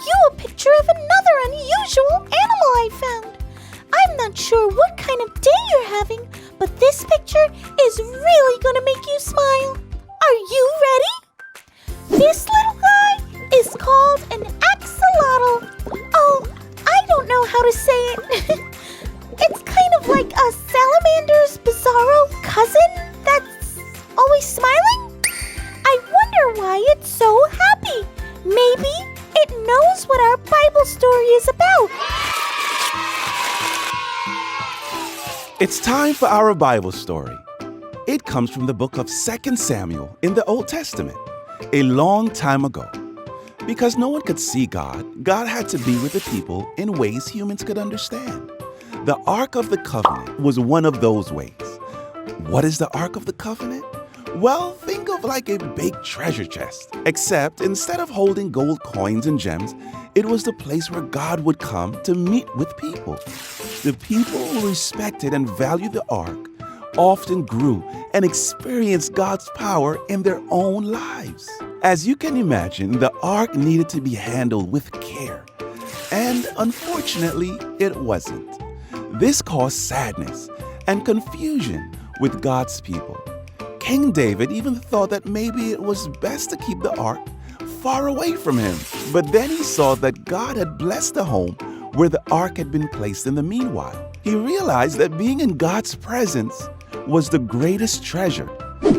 you a picture of another unusual animal I found. I'm not sure what kind of day you're having, but this picture is really gonna make you smile. Are you ready? This little guy is called an axolotl. Oh, I don't know how to say it. It's kind of like a salamander's bizarro cousin that's always smiling. I wonder why it's so happy. Maybe it knows what our Bible story is about. It's time for our Bible story. It comes from the book of 2 Samuel in the Old Testament, a long time ago. Because no one could see God, God had to be with the people in ways humans could understand. The Ark of the Covenant was one of those ways. What is the Ark of the Covenant? Well, think of like a big treasure chest, except instead of holding gold coins and gems, it was the place where God would come to meet with people. The people who respected and valued the Ark often grew and experienced God's power in their own lives. As you can imagine, the Ark needed to be handled with care, and unfortunately, it wasn't. This caused sadness and confusion with God's people. King David even thought that maybe it was best to keep the ark far away from him. But then he saw that God had blessed the home where the ark had been placed in the meanwhile. He realized that being in God's presence was the greatest treasure.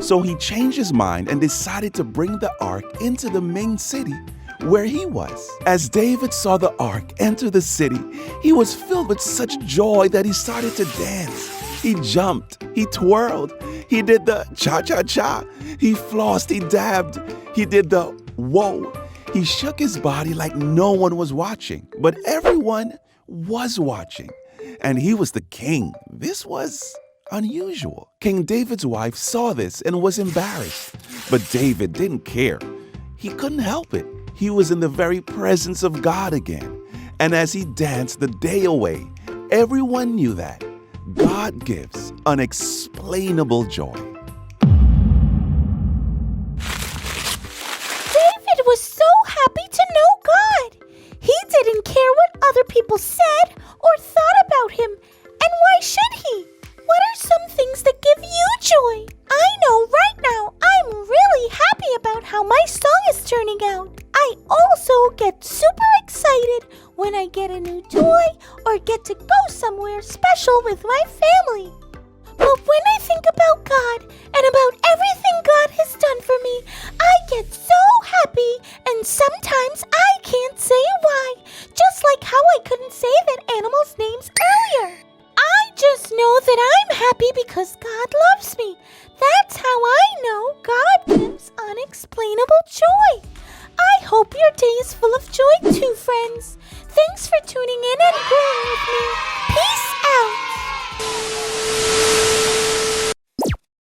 So he changed his mind and decided to bring the ark into the main city where he was. As David saw the ark enter the city, he was filled with such joy that he started to dance. He jumped, he twirled, he did the cha-cha-cha, he flossed, he dabbed, he did the whoa. He shook his body like no one was watching, but everyone was watching, and he was the king. This was unusual. King David's wife saw this and was embarrassed, but David didn't care. He couldn't help it. He was in the very presence of God again, and as he danced the day away, everyone knew that God gives unexplainable joy. David was so happy to know God. He didn't care what other people said or thought about him. And why should he? What are some things that give you joy? I know right now I'm really happy about how my song is turning out. I also get super excited when I get a new toy or get to go somewhere special with my family. But when I think about God and about everything God has done for me, I get so happy, and sometimes I can't say why, just like how I couldn't say that animals' names earlier. I just know that I'm happy because God loves me. That's how I know God gives unexplainable joy. I hope your day is full of joy too, friends. Thanks for tuning in and growing with me. Peace out.